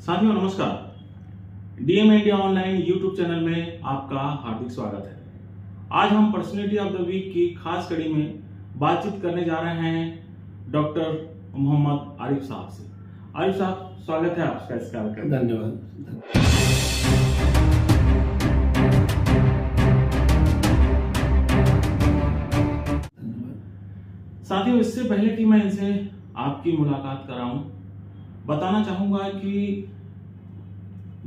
साथियों नमस्कार। DM India online YouTube channel में आपका हार्दिक स्वागत है। आज हम पर्सनैलिटी ऑफ द वीक की खास कड़ी में बातचीत करने जा रहे हैं डॉक्टर मोहम्मद आरिफ साहब से। आरिफ साहब, स्वागत है आपका इस कार्यक्रम में। धन्यवाद। साथियों, इससे पहले कि मैं इनसे आपकी मुलाकात कराऊं, बताना चाहूंगा कि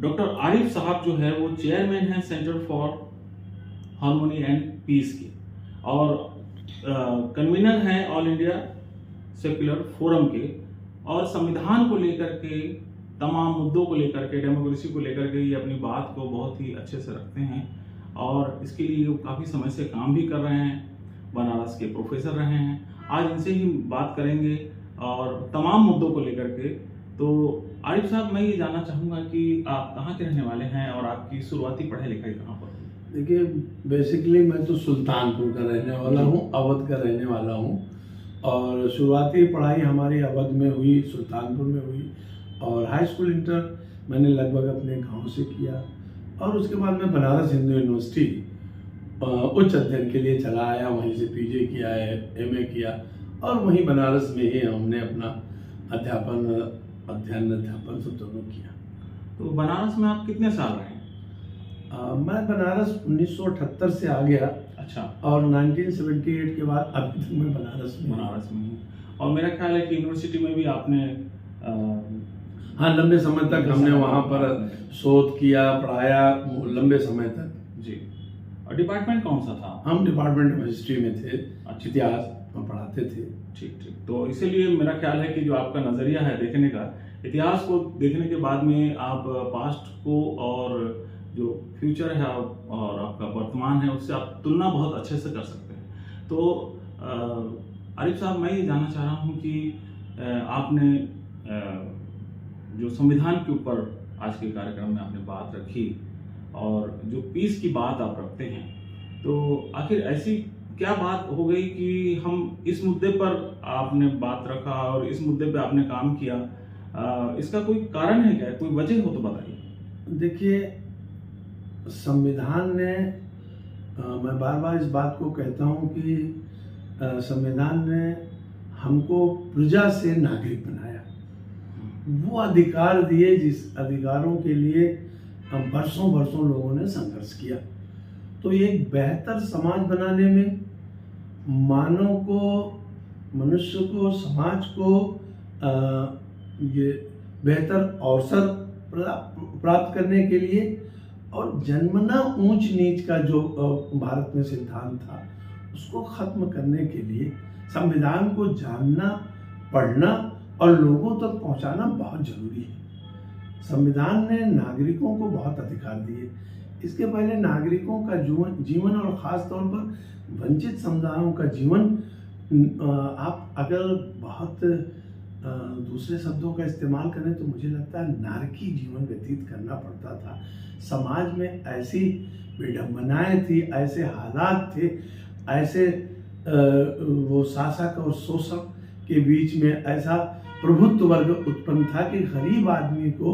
डॉक्टर आरिफ साहब जो है वो चेयरमैन हैं centre for harmony and peace के और कन्वीनर हैं ऑल इंडिया सेक्युलर फोरम के, और संविधान को लेकर के, तमाम मुद्दों को लेकर के, डेमोक्रेसी को लेकर के ये अपनी बात को बहुत ही अच्छे से रखते हैं और इसके लिए वो काफ़ी समय से काम भी कर रहे हैं। बनारस के प्रोफेसर रहे हैं। आज इनसे ही बात करेंगे और तमाम मुद्दों को लेकर के। तो आरिफ साहब, मैं ये जानना चाहूँगा कि आप कहाँ के रहने वाले हैं और आपकी शुरुआती पढ़ाई लिखाई कहाँ पर हुई? देखिए, बेसिकली मैं तो सुल्तानपुर का रहने वाला हूँ, अवध का रहने वाला हूँ और शुरुआती पढ़ाई हमारी अवध में हुई, सुल्तानपुर में हुई और हाई स्कूल इंटर मैंने लगभग अपने गांव से किया और उसके बाद मैं बनारस हिंदू यूनिवर्सिटी उच्च अध्ययन के लिए चला आया। वहीं से पीजी किया है, एमए किया और वहीं बनारस में ही हमने अपना अध्यापन सब दोनों किया। तो बनारस में आप कितने साल रहे? मैं बनारस 1978 से आ गया। अच्छा। और 1978 के बाद अभी तक मैं बनारस में हूँ। और मेरा ख्याल है कि यूनिवर्सिटी में भी आपने हाँ, लंबे समय तक हमने वहाँ पर शोध किया, पढ़ाया लंबे समय तक जी। और डिपार्टमेंट कौन सा था? हम डिपार्टमेंट ऑफ हिस्ट्री में थे। अच्छा। इतिहास हम पढ़ाते थे। ठीक ठीक। तो इसीलिए मेरा ख्याल है कि जो आपका नज़रिया है देखने का, इतिहास को देखने के बाद में आप पास्ट को और जो फ्यूचर है और आपका वर्तमान है उससे आप तुलना बहुत अच्छे से कर सकते हैं। तो आरिफ साहब, मैं ये जानना चाह रहा हूँ कि आपने जो संविधान के ऊपर आज के कार्यक्रम में आपने बात रखी और जो पीस की बात आप रखते हैं, तो आखिर ऐसी क्या बात हो गई कि हम इस मुद्दे पर आपने बात रखा और इस मुद्दे पे आपने काम किया? इसका कोई कारण है क्या, कोई वजह हो तो बताइए। देखिए, संविधान ने मैं बार बार इस बात को कहता हूँ कि संविधान ने हमको प्रजा से नागरिक बनाया। वो अधिकार दिए जिस अधिकारों के लिए बरसों लोगों ने संघर्ष किया। तो एक बेहतर समाज बनाने में मानव को, मनुष्य को, समाज को ये बेहतर अवसर प्राप्त करने के लिए और जन्मना ऊंच नीच का जो भारत में सिद्धांत था उसको खत्म करने के लिए संविधान को जानना, पढ़ना और लोगों तक पहुंचाना बहुत जरूरी है। संविधान ने नागरिकों को बहुत अधिकार दिए। इसके पहले नागरिकों का जीवन और ख़ास तौर पर वंचित समुदायों का जीवन, आप अगर बहुत दूसरे शब्दों का इस्तेमाल करें तो मुझे लगता है नारकी जीवन व्यतीत करना पड़ता था। समाज में ऐसी विडंबनाएं थी, ऐसे हालात थे, ऐसे वो शासक और शोषक के बीच में ऐसा प्रभुत्व वर्ग उत्पन्न था कि गरीब आदमी को,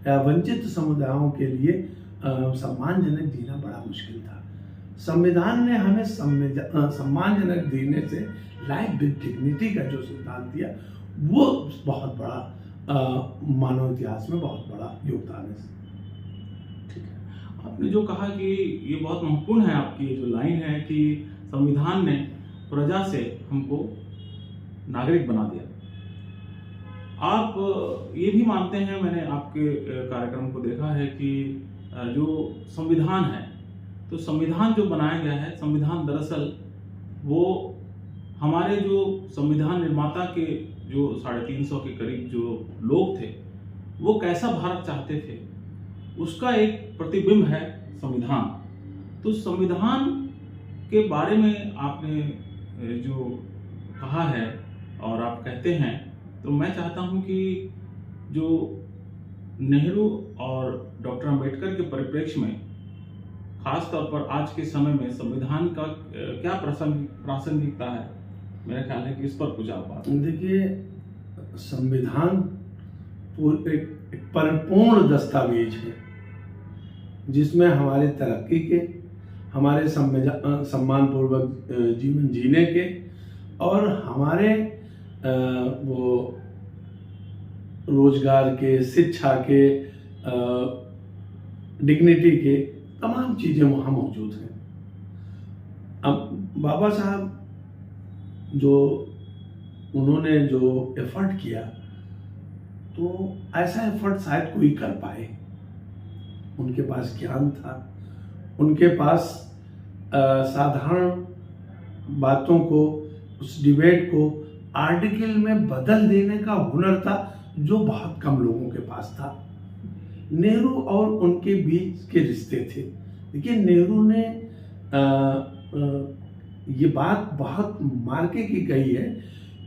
वंचित समुदायों के लिए सम्मानजनक जीना बड़ा मुश्किल था। संविधान ने हमें सम्मानजनक जीने से, लाइफ विद डिग्निटी का जो सिद्धांत दिया, वो बहुत बड़ा मानव इतिहास में बहुत बड़ा योगदान है। ठीक है। आपने जो कहा कि ये बहुत महत्वपूर्ण है, आपकी जो लाइन है कि संविधान ने प्रजा से हमको नागरिक बना दिया। आप ये भी मानते हैं, मैंने आपके कार्यक्रम को देखा है, कि जो संविधान है, तो संविधान जो बनाया गया है, संविधान दरअसल वो हमारे जो संविधान निर्माता के जो 350 के करीब जो लोग थे, वो कैसा भारत चाहते थे, उसका एक प्रतिबिंब है संविधान। तो संविधान के बारे में आपने जो कहा है और आप कहते हैं, तो मैं चाहता हूं कि जो नेहरू और डॉक्टर अंबेडकर के परिप्रेक्ष्य में, खास तौर पर आज के समय में संविधान का क्या प्रासंगिकता है, मेरा ख्याल है कि इस पर कुछ आप बात। देखिए, संविधान एक परिपूर्ण दस्तावेज है जिसमें हमारे तरक्की के, हमारे सम्मानपूर्वक जीवन जीने के और हमारे वो रोजगार के, शिक्षा के, डिग्निटी के तमाम चीज़ें वहाँ मौजूद हैं। अब बाबा साहब जो उन्होंने जो एफर्ट किया, तो ऐसा एफर्ट शायद कोई कर पाए। उनके पास ज्ञान था, उनके पास साधारण बातों को, उस डिबेट को आर्टिकल में बदल देने का हुनर था जो बहुत कम लोगों के पास था। नेहरू और उनके बीच के रिश्ते थे। देखिए, नेहरू ने ये बात बहुत मार्के की कही है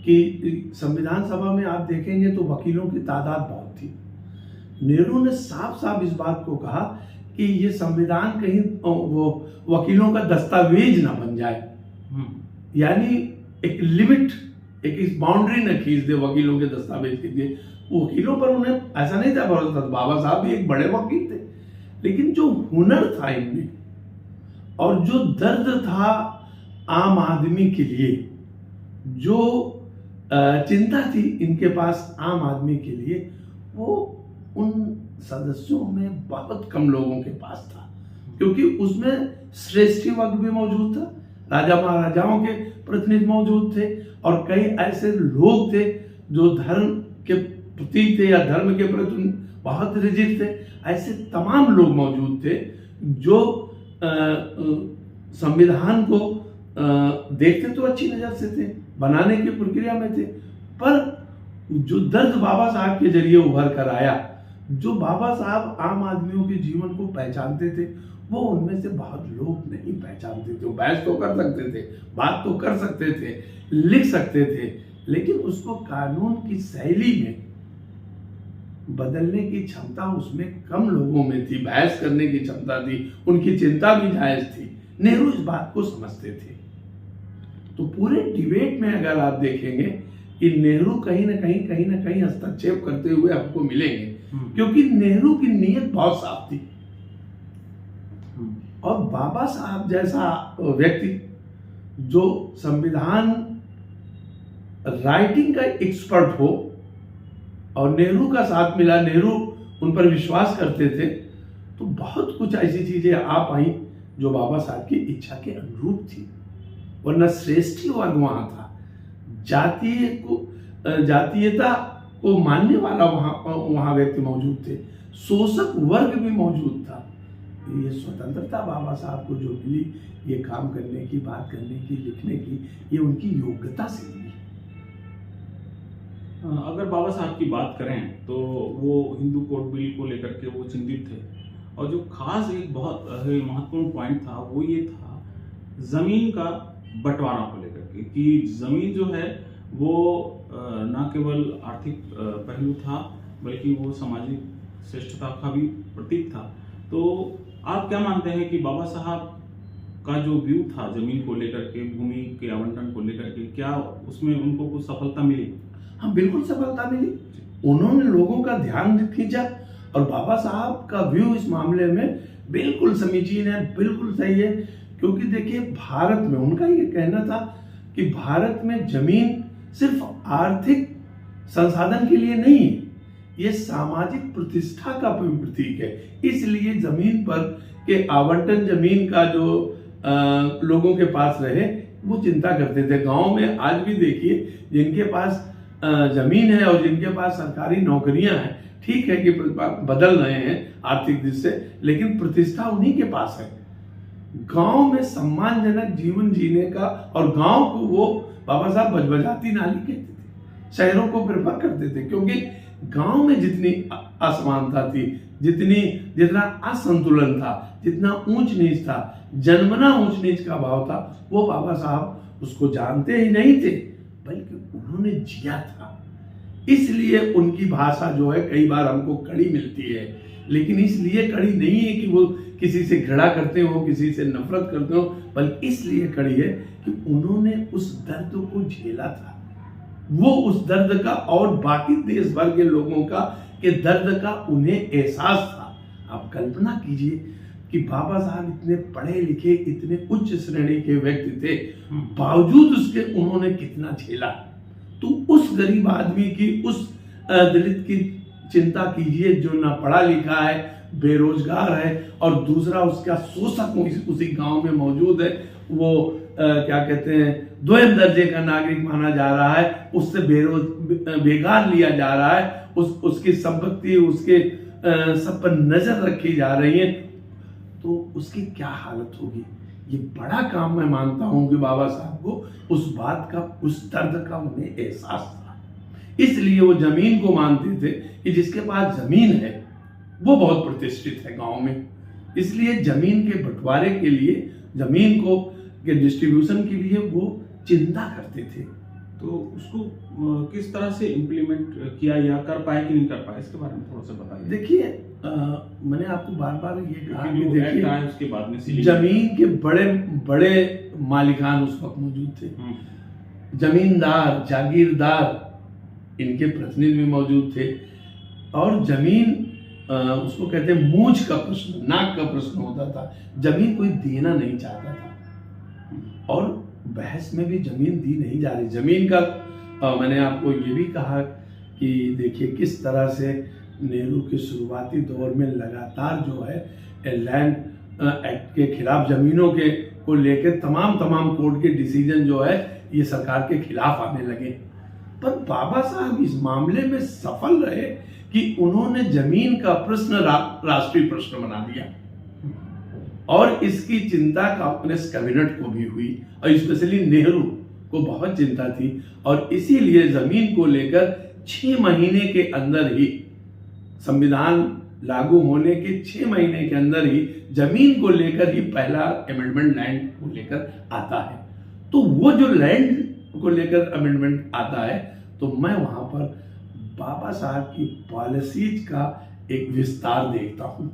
कि संविधान सभा में आप देखेंगे तो वकीलों की तादाद बहुत थी। नेहरू ने साफ साफ इस बात को कहा कि ये संविधान कहीं वो वकीलों का दस्तावेज ना बन जाए, यानी एक लिमिट, एक इस बाउंड्री न खींच दे वकीलों के दस्तावेज के लिए। वकीलों पर उन्हें ऐसा नहीं था भरोसा। बाबा साहब भी एक बड़े वकील थे, लेकिन जो हुनर था इनमें और जो दर्द था आम आदमी के लिए, जो चिंता थी इनके पास आम आदमी के लिए, वो उन सदस्यों में बहुत कम लोगों के पास था। क्योंकि उसमें श्रेष्ठी वर्ग भी मौजूद था, राजा महाराजाओं के प्रतिनिधि मौजूद थे और कई ऐसे लोग थे जो धर्म के प्रतीक थे या धर्म के प्रति बहुत रिजिड थे। ऐसे तमाम लोग मौजूद थे जो संविधान को देखते तो अच्छी नज़र से थे, बनाने की प्रक्रिया में थे, पर जो दर्द बाबा साहब के जरिए उभर कर आया, जो बाबा साहब आम आदमियों के जीवन को पहचानते थे, वो उनमें से बहुत लोग नहीं पहचानते थे। वो बहस तो कर सकते थे, बात तो कर सकते थे, लिख सकते थे, लेकिन उसको कानून की शैली में बदलने की क्षमता उसमें कम लोगों में थी। बहस करने की क्षमता थी, उनकी चिंता भी जायज थी। नेहरू इस बात को समझते थे। तो पूरे डिबेट में अगर आप देखेंगे कि नेहरू कहीं ना कहीं हस्तक्षेप करते हुए आपको मिलेंगे, क्योंकि नेहरू की नीयत बहुत साफ थी। और बाबा साहब जैसा व्यक्ति जो संविधान राइटिंग का एक्सपर्ट हो और नेहरू का साथ मिला, नेहरू उन पर विश्वास करते थे, तो बहुत कुछ ऐसी चीजें आ पाई जो बाबा साहब की इच्छा के अनुरूप थी। वरना श्रेष्ठी वर्ग वहां था, जातीयता को मानने वाला वहां व्यक्ति मौजूद थे, शोषक वर्ग भी मौजूद था। ये स्वतंत्रता बाबा साहब को जो मिली, ये काम करने की, बात करने की, लिखने की, ये उनकी योग्यता से मिली। अगर बाबा साहब की बात करें तो वो हिंदू कोड बिल को लेकर के वो चिंतित थे, और जो खास एक बहुत महत्वपूर्ण पॉइंट था वो ये था जमीन का बंटवारा को लेकर के, कि जमीन जो है वो न केवल आर्थिक पहलू था बल्कि वो सामाजिक श्रेष्ठता का भी प्रतीक था। तो आप क्या मानते हैं कि बाबा साहब का जो व्यू था जमीन को लेकर के, भूमि के आवंटन को लेकर के, क्या उसमें उनको कुछ सफलता मिली? हाँ, बिल्कुल सफलता मिली। उन्होंने लोगों का ध्यान खींचा और बाबा साहब का व्यू इस मामले में बिल्कुल समीचीन है, बिल्कुल सही है। क्योंकि देखिए, भारत में उनका ये कहना था कि भारत में जमीन सिर्फ आर्थिक संसाधन के लिए नहीं है, ये सामाजिक प्रतिष्ठा का प्रतीक है। इसलिए जमीन पर के आवंटन, जमीन का जो लोगों के पास रहे, वो चिंता करते थे। गांव में आज भी देखिए, जिनके पास जमीन है और जिनके पास सरकारी नौकरियां हैं, ठीक है कि बदल रहे हैं आर्थिक दृष्टि से, लेकिन प्रतिष्ठा उन्हीं के पास है। गांव में सम्मानजनक जीवन जीने का, और गांव को वो बाबा साहब बजबजाती नाली कहते थे, शहरों को प्रेफर करते थे। क्योंकि गांव में जितनी असमानता थी, जितना असंतुलन था, जितना ऊंच नीच था, जन्मना ऊंच नीच का भाव था, वो बाबा साहब उसको जानते ही नहीं थे, बल्कि उन्होंने जिया था। इसलिए उनकी भाषा जो है कई बार हमको कड़ी मिलती है, लेकिन इसलिए कड़ी नहीं है कि वो किसी से घृणा करते हो, किसी से नफरत करते हो, बल्कि इसलिए कड़ी है कि उन्होंने उस दर्द को झेला था। वो उस दर्द का और बाकी देश भर के लोगों का के दर्द का उन्हें एहसास था। आप कल्पना कीजिए कि बाबा साहब इतने पढ़े लिखे, इतने उच्च श्रेणी के व्यक्ति थे, बावजूद उसके उन्होंने कितना झेला। तो उस गरीब आदमी की, उस दलित की चिंता कीजिए जो ना पढ़ा लिखा है, बेरोजगार है, और दूसरा उसका शोषक उसी गांव में मौजूद है। वो क्या कहते हैं, द्वैत दर्जे का नागरिक माना जा रहा है, उससे बेगार लिया जा रहा है, उसकी संपत्ति, उसके सब पर नजर रखी जा रही है, तो उसकी क्या हालत होगी। ये बड़ा काम मैं मानता हूं कि बाबा साहब को उस बात का, उस दर्द का उन्हें एहसास था। इसलिए वो जमीन को मानते थे कि जिसके पास जमीन है वो बहुत प्रतिष्ठित है गांव में। इसलिए जमीन के बंटवारे के लिए, जमीन को के डिस्ट्रीब्यूशन के लिए वो चिंता करते थे। तो उसको किस तरह से इम्प्लीमेंट किया या कर पाए कि नहीं कर पाए, इसके बारे में थोड़ा सा बताइए। देखिए, मैंने आपको बार बार ये कहा कि देखिए उसके बाद में जमीन के बड़े बड़े मालिकान उस वक्त मौजूद थे, जमींदार, जागीरदार, इनके प्रतिनिधि भी मौजूद थे। और जमीन, उसको कहते हैं मूंछ का प्रश्न, नाक का प्रश्न होता था। जमीन कोई देना नहीं चाहता था, और बहस में भी जमीन दी नहीं जा रही। जमीन का मैंने आपको ये भी कहा कि देखिए किस तरह से नेहरू के शुरुआती दौर में लगातार जो है लैंड एक्ट के खिलाफ, जमीनों के को लेकर तमाम कोर्ट के डिसीजन जो है ये सरकार के खिलाफ आने लगे। पर बाबा साहब इस मामले में सफल रहे कि उन्होंने जमीन का प्रश्न राष्ट्रीय प्रश्न बना दिया, और इसकी चिंता कांग्रेस कैबिनेट को भी हुई, और स्पेशली नेहरू को बहुत चिंता थी। और इसीलिए जमीन को लेकर 6 महीने के अंदर ही, संविधान लागू होने के 6 महीने के अंदर ही जमीन को लेकर ही पहला अमेंडमेंट लैंड को लेकर आता है। तो वो जो लैंड को लेकर अमेंडमेंट आता है, तो मैं वहां पर बाबा साहब की पॉलिसीज का एक विस्तार देखता हूं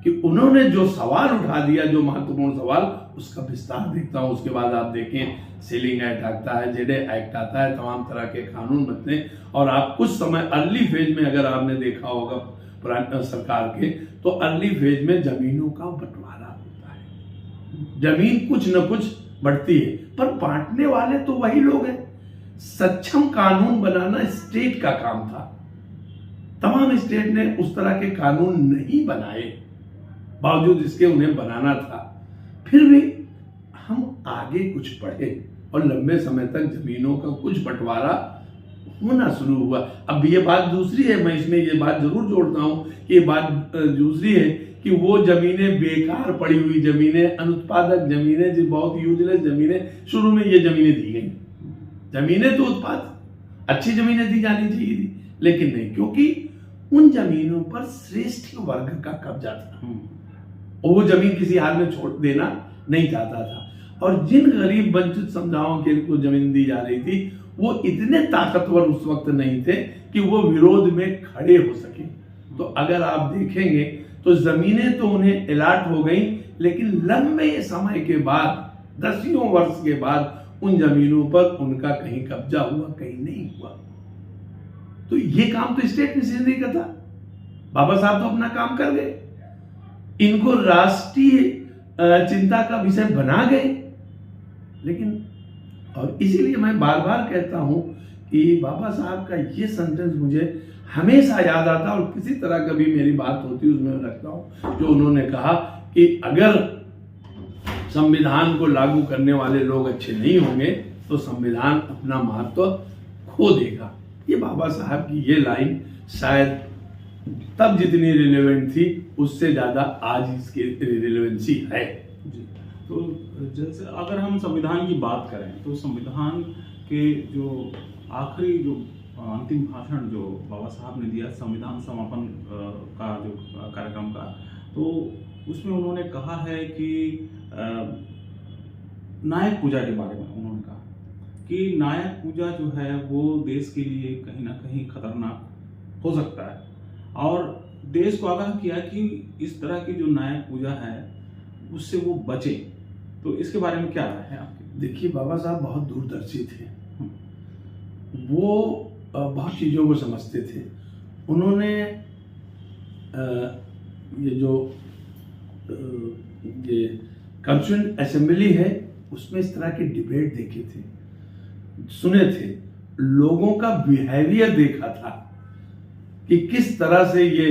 कि उन्होंने जो सवाल उठा दिया, जो महत्वपूर्ण सवाल, उसका विस्तार देखता हूं। उसके बाद आप देखें, सीलिंग एक्ट आता है, जेडे एक्ट आता है, तमाम तरह के कानून बनते हैं। और आप कुछ समय अर्ली फेज में अगर आपने देखा होगा पुरानी सरकार के, तो अर्ली फेज में जमीनों का बंटवारा होता है, जमीन कुछ न कुछ बढ़ती है, पर बांटने वाले तो वही लोग हैं। सक्षम कानून बनाना स्टेट का काम था। तमाम स्टेट ने उस तरह के कानून नहीं बनाए, बावजूद इसके उन्हें बनाना था। फिर भी हम आगे कुछ बढ़े और लंबे समय तक जमीनों का कुछ बंटवारा होना शुरू हुआ। अब ये बात दूसरी है, मैं इसमें ये बात जरूर जोड़ता हूं कि ये बात दूसरी है कि वो जमीनें बेकार पड़ी हुई जमीनें, अनुत्पादक जमीनें, जो बहुत यूजलेस जमीनें, शुरू में ये जमीनें दी गई। जमीनें तो उत्पाद अच्छी जमीनें दी जानी चाहिए थी, लेकिन नहीं, क्योंकि उन जमीनों पर श्रेष्ठ वर्ग का कब्जा था और वो जमीन किसी हाल में छोड़ देना नहीं चाहता था। और जिन गरीब वंचित समुदायों के को जमीन दी जा रही थी, वो इतने ताकतवर उस वक्त नहीं थे कि वो विरोध में खड़े हो सके। तो अगर आप देखेंगे तो जमीनें तो उन्हें अलॉट हो गई, लेकिन लंबे समय के बाद, दसियों वर्ष के बाद, उन जमीनों पर उनका कहीं कब्जा हुआ, कहीं नहीं हुआ। तो ये काम तो स्टेट मिशनरी का था। बाबा साहब तो अपना काम कर गए, इनको राष्ट्रीय चिंता का विषय बना गए। लेकिन और इसीलिए मैं बार बार कहता हूं कि बाबा साहब का ये सेंटेंस मुझे हमेशा याद आता, और किसी तरह कभी मेरी बात होती है उसमें रखता हूं, जो उन्होंने कहा कि अगर संविधान को लागू करने वाले लोग अच्छे नहीं होंगे तो संविधान अपना महत्व खो देगा। ये बाबा साहब की ये लाइन शायद तब जितनी रिलेवेंट थी, उससे ज्यादा आज इसकी रिलेवेंसी है। जी, तो जैसे अगर हम संविधान की बात करें तो संविधान के जो आखिरी जो अंतिम भाषण जो बाबा साहब ने दिया संविधान समापन का जो कार्यक्रम का, तो उसमें उन्होंने कहा है कि नायक पूजा के बारे में उन्होंने कहा कि नायक पूजा जो है वो देश के लिए कहीं ना कहीं खतरनाक हो सकता है, और देश को आगाह किया कि इस तरह की जो नायक पूजा है उससे वो बचे। तो इसके बारे में क्या राय है आपकी? देखिए, बाबा साहब बहुत दूरदर्शी थे, वो बहुत चीज़ों को समझते थे। उन्होंने ये जो ये कॉन्स्टिट्यूएंट असेंबली है उसमें इस तरह के डिबेट देखे थे, सुने थे, लोगों का बिहेवियर देखा था कि किस तरह से ये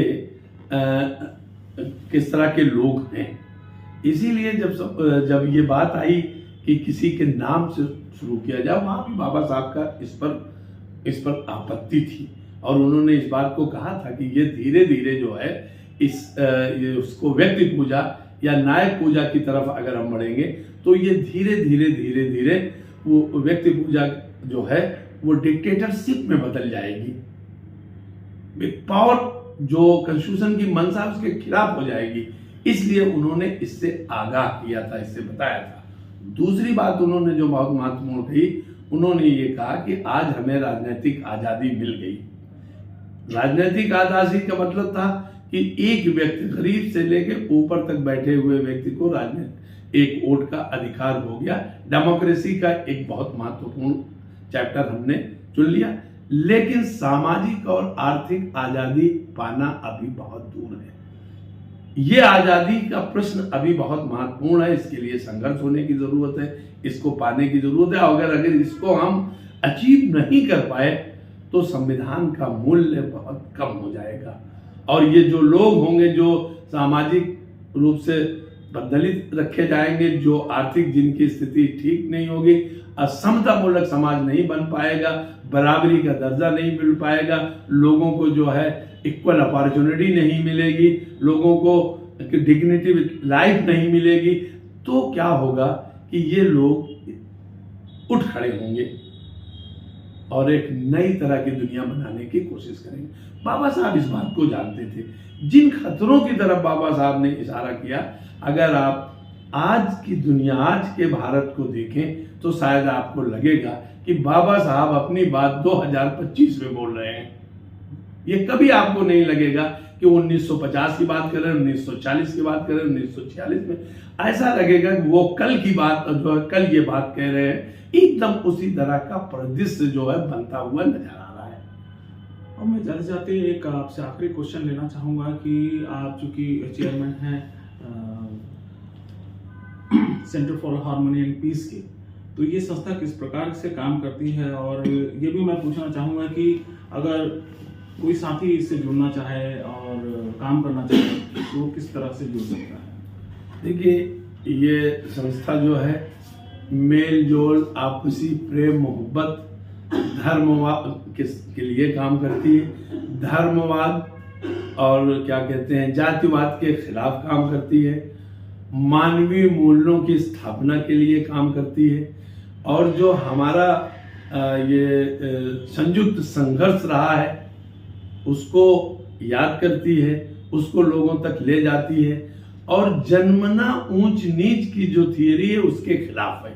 किस तरह के लोग हैं। इसीलिए जब ये बात आई कि किसी के नाम से शुरू किया जाए, वहां भी बाबा साहब का इस पर आपत्ति थी और उन्होंने इस बात को कहा था कि ये धीरे धीरे जो है ये उसको व्यक्ति पूजा या नायक पूजा की तरफ अगर हम बढ़ेंगे तो ये धीरे धीरे वो व्यक्ति पूजा जो है वो डिक्टेटरशिप में बदल जाएगी, पावर जो कॉन्स्टिट्यूशन की मंशा उसके खिलाफ हो जाएगी। इसलिए उन्होंने इससे आगाह किया था, इससे बताया था। दूसरी बात उन्होंने जो बहुत महत्वपूर्ण कही, उन्होंने ये कहा कि आज हमें राजनीतिक आजादी मिल गई। राजनीतिक आजादी का मतलब था कि एक व्यक्ति गरीब से लेकर ऊपर तक बैठे हुए व्यक्ति को राजनीति एक वोट का अधिकार हो गया। डेमोक्रेसी का एक बहुत महत्वपूर्ण चैप्टर हमने चुन लिया, लेकिन सामाजिक और आर्थिक आजादी पाना अभी बहुत दूर है। ये आजादी का प्रश्न अभी बहुत महत्वपूर्ण है, इसके लिए संघर्ष होने की जरूरत है, इसको पाने की जरूरत है। अगर इसको हम अचीव नहीं कर पाए तो संविधान का मूल्य बहुत कम हो जाएगा और ये जो लोग होंगे जो सामाजिक रूप से दलित रखे जाएंगे, जो आर्थिक जिनकी स्थिति ठीक नहीं होगी, असमता मूलक समाज नहीं बन पाएगा, बराबरी का दर्जा नहीं मिल पाएगा, लोगों को जो है इक्वल अपॉर्चुनिटी नहीं मिलेगी, लोगों को डिग्निटी लाइफ नहीं मिलेगी, तो क्या होगा कि ये लोग उठ खड़े होंगे और एक नई तरह की दुनिया बनाने की कोशिश करेंगे। बाबा साहब इस बात को जानते थे। जिन खतरों की तरफ बाबा साहब ने इशारा किया, अगर आप आज की दुनिया, आज के भारत को देखें तो शायद आपको लगेगा कि बाबा साहब अपनी बात 2025 में बोल रहे हैं। ये कभी आपको नहीं लगेगा कि 1950 की बात कर रहे हैं, 1940 की बात कर रहे हैं, 1946 में। ऐसा लगेगा कि वो कल की बात जो है, कल ये बात कह रहे हैं। एकदम उसी तरह का परिदृश्य जो है बनता हुआ नजर आ रहा है। और मैं जाते जाते एक आपसे आखिरी क्वेश्चन लेना चाहूँगा कि आप चूंकि चेयरमैन हैं centre for harmony and peace की, तो ये संस्था किस प्रकार से काम करती है, और ये भी मैं पूछना चाहूँगा कि अगर कोई साथी इससे जुड़ना चाहे और काम करना चाहे तो वो किस तरह से जुड़ सकता है? देखिए, ये संस्था जो है मेल जोल, आपसी प्रेम मोहब्बत, धर्मवाद के लिए काम करती है। धर्मवाद और क्या कहते हैं जातिवाद के खिलाफ काम करती है। मानवीय मूल्यों की स्थापना के लिए काम करती है। और जो हमारा ये संयुक्त संघर्ष रहा है उसको याद करती है, उसको लोगों तक ले जाती है और जन्मना ऊंच नीच की जो थियरी है उसके खिलाफ है।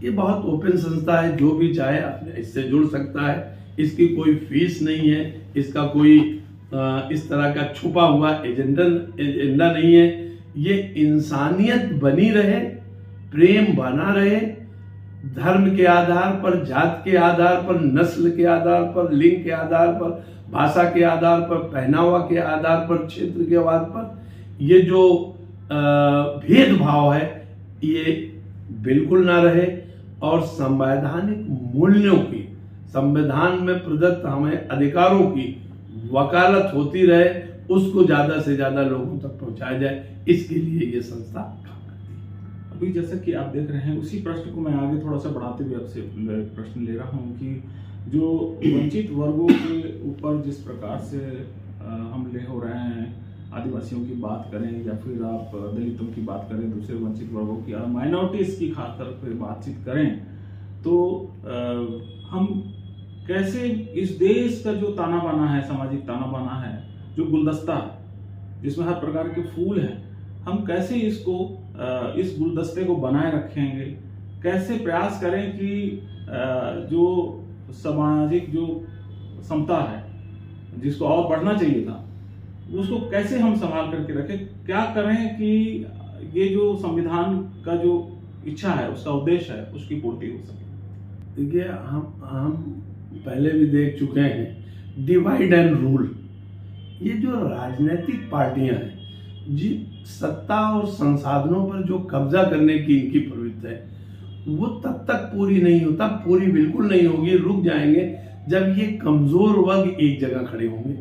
ये बहुत ओपन संस्था है, जो भी चाहे अपने इससे जुड़ सकता है। इसकी कोई फीस नहीं है, इसका कोई इस तरह का छुपा हुआ एजेंडा नहीं है। ये इंसानियत बनी रहे, प्रेम बना रहे, धर्म के आधार पर, जात के आधार पर, नस्ल के आधार पर, लिंग के आधार पर, भाषा के आधार पर, पहनावा के आधार पर, क्षेत्र के आधार पर ये जो भेदभाव है ये बिल्कुल ना रहे और संवैधानिक मूल्यों की, संविधान में प्रदत्त हमें अधिकारों की वकालत होती रहे, उसको ज्यादा से ज्यादा लोगों तक पहुंचाया जाए। इसके लिए ये संस्था काम करती है। अभी जैसा कि आप देख रहे हैं, उसी प्रश्न को मैं आगे थोड़ा सा बढ़ाते हुए आपसे प्रश्न ले रहा हूँ कि जो वंचित वर्गों के ऊपर जिस प्रकार से हमले हो रहे हैं, आदिवासियों की बात करें या फिर आप दलितों की बात करें, दूसरे वंचित वर्गों की और माइनॉरिटीज की खासतौर पर बातचीत करें, तो हम कैसे इस देश का जो ताना बाना है, सामाजिक ताना बाना है, जो गुलदस्ता जिसमें हर प्रकार के फूल हैं, हम कैसे इसको इस गुलदस्ते को बनाए रखेंगे, कैसे प्रयास करें कि जो सामाजिक जो समता है जिसको और बढ़ना चाहिए था, उसको कैसे हम संभाल करके रखें, क्या करें कि ये जो संविधान का जो इच्छा है, उसका उद्देश्य है, उसकी पूर्ति हो सके। देखिए, हम पहले भी देख चुके हैं डिवाइड एंड रूल। ये जो राजनीतिक पार्टियां हैं, जी सत्ता और संसाधनों पर जो कब्जा करने की इनकी प्रवृत्ति है, वो तब तक पूरी नहीं होता, पूरी बिल्कुल नहीं होगी, रुक जाएंगे जब ये कमजोर वर्ग एक जगह खड़े होंगे।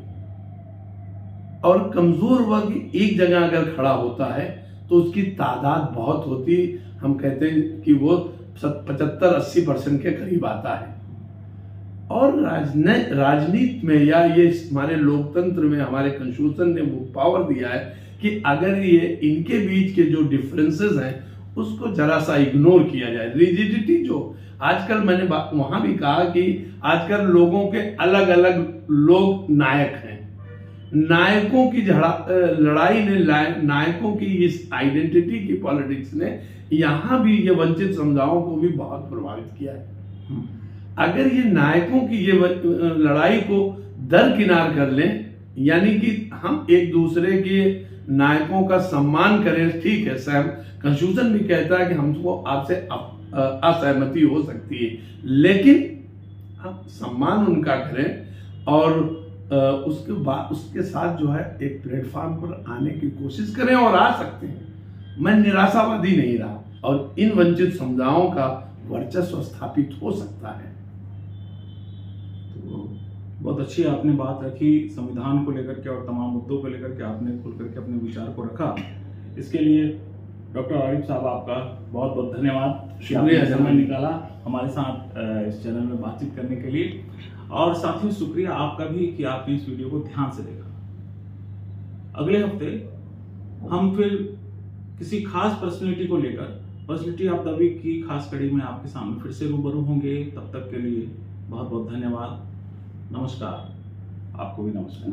और कमजोर वर्ग एक जगह अगर खड़ा होता है तो उसकी तादाद बहुत होती, हम कहते हैं कि वो 75-80% के करीब आता है। और राजनीति में या ये हमारे लोकतंत्र में हमारे कॉन्स्टिट्यूशन ने वो पावर दिया है कि अगर ये इनके बीच के जो डिफरेंसेस हैं उसको जरा सा इग्नोर किया जाए। रिजिडिटी जो आजकल मैंने वहां भी कहा कि आजकल लोगों के अलग अलग लोग नायक हैं। नायकों की लड़ाई ने, नायकों की इस आइडेंटिटी की पॉलिटिक्स ने यहाँ भी ये वंचित समुदायों को भी बहुत प्रभावित किया है। अगर ये नायकों की ये लड़ाई को दरकिनार कर लें, यानी कि हम एक दूसरे के नायकों का सम्मान करें, ठीक है, कॉन्स्टिट्यूशन भी कहता है कि हमको आपसे असहमति हो सकती है, लेकिन हम सम्मान उनका करें और उसके साथ जो है एक प्लेटफॉर्म पर आने की कोशिश करें, और आ सकते हैं। मैं निराशावादी नहीं रहा, और इन वंचित समुदायों का वर्चस्व स्थापित हो सकता है। तो बहुत अच्छी आपने बात रखी संविधान को लेकर के और तमाम मुद्दों को लेकर के आपने खुल करके अपने विचार को रखा। इसके लिए डॉक्टर आरिफ साहब आपका बहुत बहुत धन्यवाद, शुक्रिया, समय निकाला हमारे साथ इस चैनल में बातचीत करने के लिए। और साथ ही शुक्रिया आपका भी कि आपने इस वीडियो को ध्यान से देखा। अगले हफ्ते हम फिर किसी खास पर्सनैलिटी को लेकर, पर्सनैलिटी ऑफ द वीक की खास कड़ी में आपके सामने फिर से रूबरू होंगे। तब तक के लिए बहुत बहुत धन्यवाद। नमस्कार। आपको भी नमस्कार।